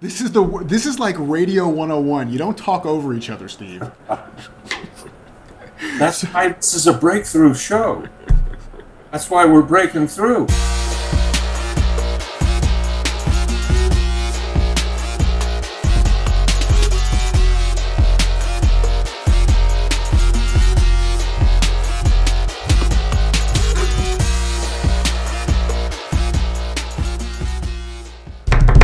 This is like Radio 101. You don't talk over each other, Steve. That's why this is a breakthrough show. That's why we're breaking through.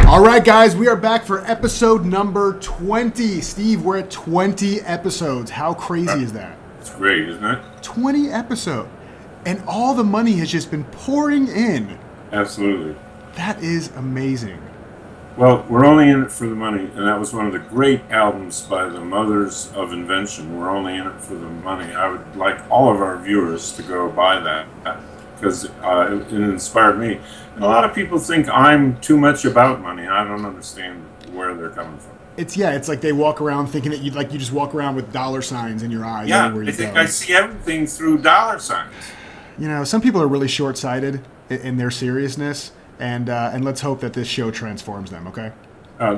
All right, guys, we are back for episode number 20. Steve, we're at 20 episodes. How crazy is that? It's great, isn't it? 20 episodes. And all the money has just been pouring in. Absolutely. That is amazing. Well, we're only in it for the money, and that was one of the great albums by the Mothers of Invention. We're only in it for the money. I would like all of our viewers to go buy that because it inspired me. And a lot of people think I'm too much about money. I don't understand where they're coming from. It's like they walk around thinking that you just walk around with dollar signs in your eyes. Yeah, everywhere you I think go. I see everything through dollar signs. You know, some people are really short-sighted in their seriousness, and let's hope that this show transforms them, okay?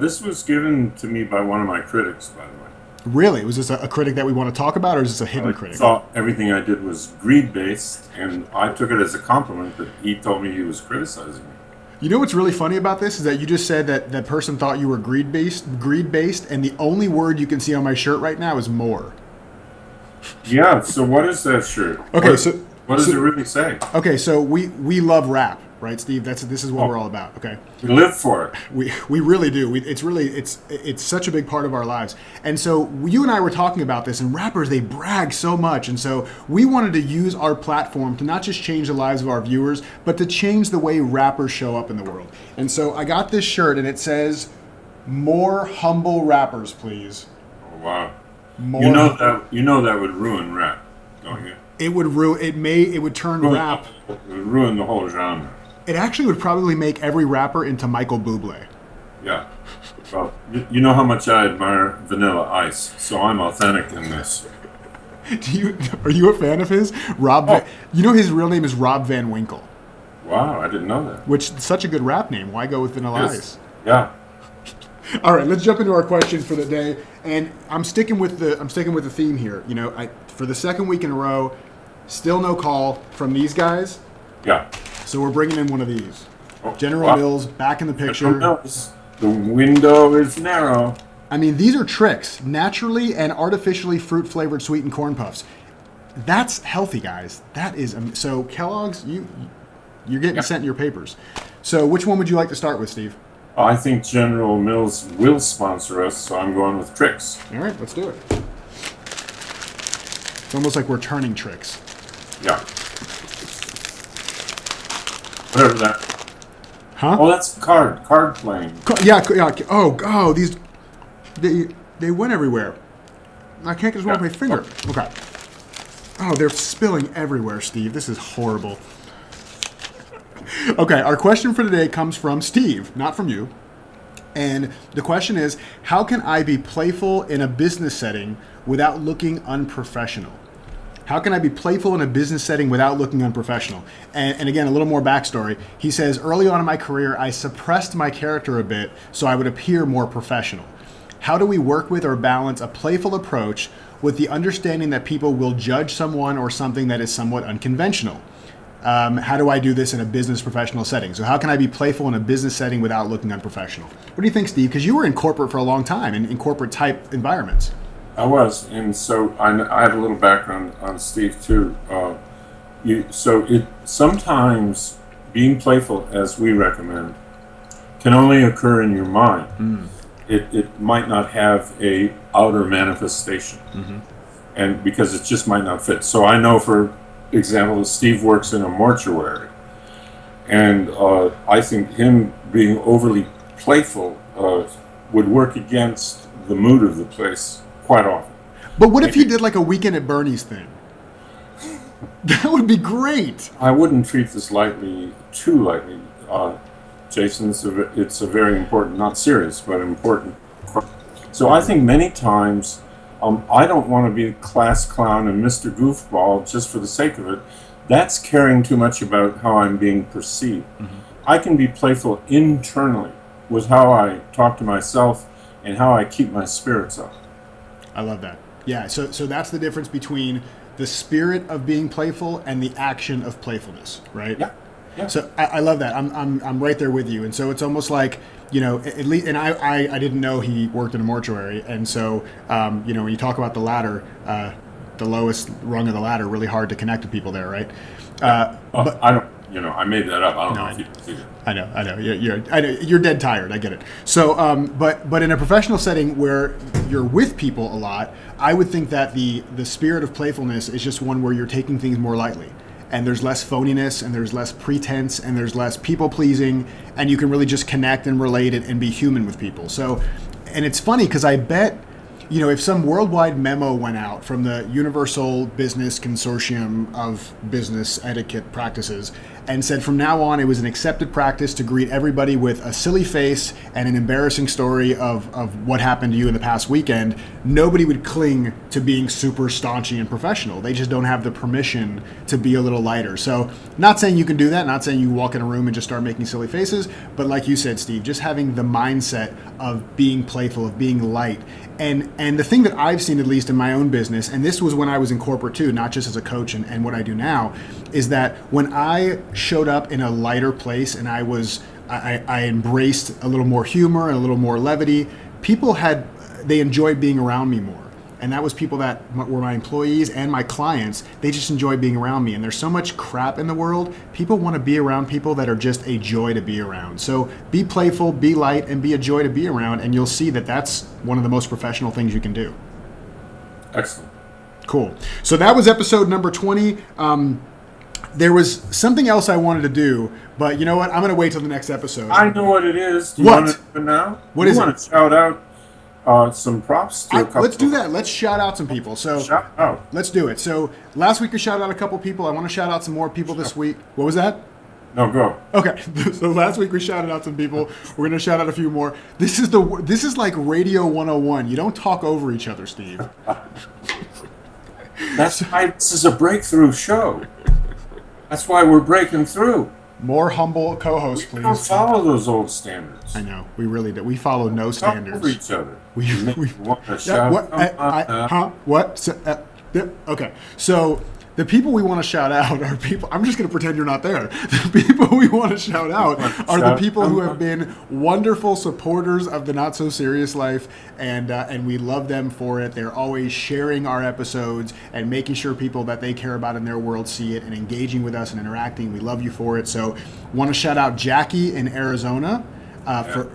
This was given to me by one of my critics, by the way. Really? Was this a critic that we want to talk about, or is this a hidden critic? I thought everything I did was greed-based, and I took it as a compliment that he told me he was criticizing me. You know what's really funny about this is that you just said that that person thought you were greed-based, and the only word you can see on my shirt right now is more. Yeah, so what is that shirt? Okay, what does it really say? Okay, so we love rap, right, Steve? This is what we're all about. Okay, we live for it. We really do. It's such a big part of our lives. And so you and I were talking about this, and rappers, they brag so much, and so we wanted to use our platform to not just change the lives of our viewers, but to change the way rappers show up in the world. And so I got this shirt, and it says, "More humble rappers, please." Oh, wow. More. You know that would ruin rap, don't you? It would it would turn rap. It would ruin the whole genre. It actually would probably make every rapper into Michael Bublé. Yeah. Well, you know how much I admire Vanilla Ice, so I'm authentic in this. Are you a fan of his? You know his real name is Rob Van Winkle. Wow, I didn't know that. Which is such a good rap name. Why go with Vanilla Ice? Yeah. All right, let's jump into our questions for the day, and I'm sticking with the theme here. You know, for the second week in a row, still no call from these guys. Yeah. So we're bringing in one of these. Oh, General Mills back in the picture. The window is narrow. I mean, these are tricks. Naturally and artificially fruit-flavored sweetened corn puffs. That's healthy, guys. That is so. Kellogg's, you're getting sent your papers. So which one would you like to start with, Steve? I think General Mills will sponsor us, so I'm going with Tricks. All right, let's do it. It's almost like we're turning tricks. Yeah. Whatever that. Huh? Oh, that's card playing. Yeah. Oh, these they went everywhere. I can't just wipe my finger. Okay. Oh, they're spilling everywhere, Steve. This is horrible. Okay, our question for today comes from Steve, not from you. And the question is, how can I be playful in a business setting without looking unprofessional? How can I be playful in a business setting without looking unprofessional? And again, a little more backstory. He says, early on in my career, I suppressed my character a bit so I would appear more professional. How do we work with or balance a playful approach with the understanding that people will judge someone or something that is somewhat unconventional? How do I do this in a business professional setting? So how can I be playful in a business setting without looking unprofessional? What do you think, Steve? Because you were in corporate for a long time, in corporate type environments. I was, and so I have a little background on Steve too. Sometimes being playful, as we recommend, can only occur in your mind. Mm. It might not have a outer manifestation, and because it just might not fit. So I know, for example, Steve works in a mortuary, and I think him being overly playful would work against the mood of the place quite often. But what if he did like a Weekend at Bernie's thing? That would be great. I wouldn't treat this too lightly, Jason. It's a very important, not serious, but important. So I think many times I don't want to be a class clown and Mr. Goofball just for the sake of it. That's caring too much about how I'm being perceived. Mm-hmm. I can be playful internally with how I talk to myself and how I keep my spirits up. I love that. Yeah, so that's the difference between the spirit of being playful and the action of playfulness, right? Yeah. Yeah. So I love that. I'm right there with you. And so it's almost like, at least, and I didn't know he worked in a mortuary. And so, when you talk about the ladder, the lowest rung of the ladder, really hard to connect to people there, right? But I don't, I made that up. I don't know if you can see it. I know. You're dead tired. I get it. So, but in a professional setting where you're with people a lot, I would think that the spirit of playfulness is just one where you're taking things more lightly, and there's less phoniness, and there's less pretense, and there's less people pleasing, and you can really just connect and relate and be human with people. So, and it's funny because I bet, if some worldwide memo went out from the Universal Business Consortium of Business Etiquette Practices and said from now on it was an accepted practice to greet everybody with a silly face and an embarrassing story of what happened to you in the past weekend, nobody would cling to being super staunchy and professional. They just don't have the permission to be a little lighter. So not saying you can do that, not saying you walk in a room and just start making silly faces, but like you said, Steve, just having the mindset of being playful, of being light. And the thing that I've seen, at least in my own business, and this was when I was in corporate too, not just as a coach and what I do now, is that when I showed up in a lighter place and I embraced a little more humor and a little more levity, they enjoyed being around me more. And that was people that were my employees and my clients. They just enjoy being around me. And there's so much crap in the world. People want to be around people that are just a joy to be around. So be playful, be light, and be a joy to be around. And you'll see that that's one of the most professional things you can do. Excellent. Cool. So that was episode number 20. There was something else I wanted to do, but you know what? I'm going to wait till the next episode. I know what it is. Do you What? want to do it now? What is it? You want to shout out some props to a couple. Let's do that. Let's shout out some people. So Shout out. let's do it. So last week we shouted out a couple people. I want to shout out some more people this week. What was that? No, go. Okay, so last week we shouted out some people. We're gonna shout out a few more. This is like Radio 101. You don't talk over each other, Steve. That's why this is a breakthrough show. That's why we're breaking through. More humble co-host, We don't please. follow those old standards. I know we really do. We follow no Talk over standards. each other. We want to yeah, shout what? out. What? So, yeah, okay, so. The people we want to shout out are people. I'm just going to pretend you're not there. The people we want to shout out are the people who have been wonderful supporters of the Not So Serious Life, and we love them for it. They're always sharing our episodes and making sure people that they care about in their world see it and engaging with us and interacting. We love you for it. So, want to shout out Jackie in Arizona. Do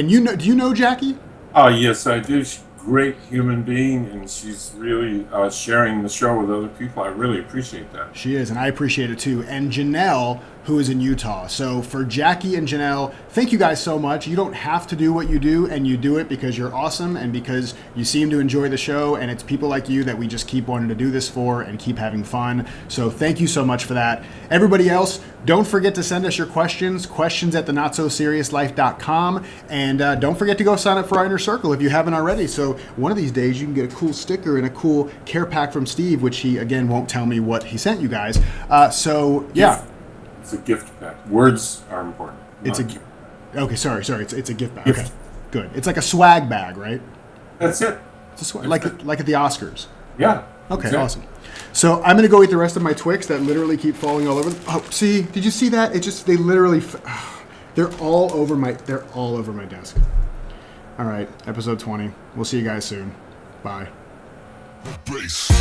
you know Jackie? Oh, yes, I do. She's a great human being, and she's really sharing the show with other people. I really appreciate that. She is, and I appreciate it too. And Jenelle, who is in Utah. So for Jackie and Jenelle, thank you guys so much. You don't have to do what you do, and you do it because you're awesome and because you seem to enjoy the show, and it's people like you that we just keep wanting to do this for and keep having fun. So thank you so much for that. Everybody else, don't forget to send us your questions at thenotsoseriouslife.com, and don't forget to go sign up for our Inner Circle if you haven't already. So one of these days you can get a cool sticker and a cool care pack from Steve, which he, again, won't tell me what he sent you guys. So, yeah. It's a gift pack. Words are important. It's not okay. Sorry. It's a gift bag. Gift. Okay, good. It's like a swag bag, right? That's it. It's a swag, like at the Oscars. Yeah. Okay, exactly. awesome. So I'm gonna go eat the rest of my Twix that literally keep falling all over. Oh, see, did you see that? It just they literally, they're all over my desk. All right, episode 20. We'll see you guys soon. Bye. Bass.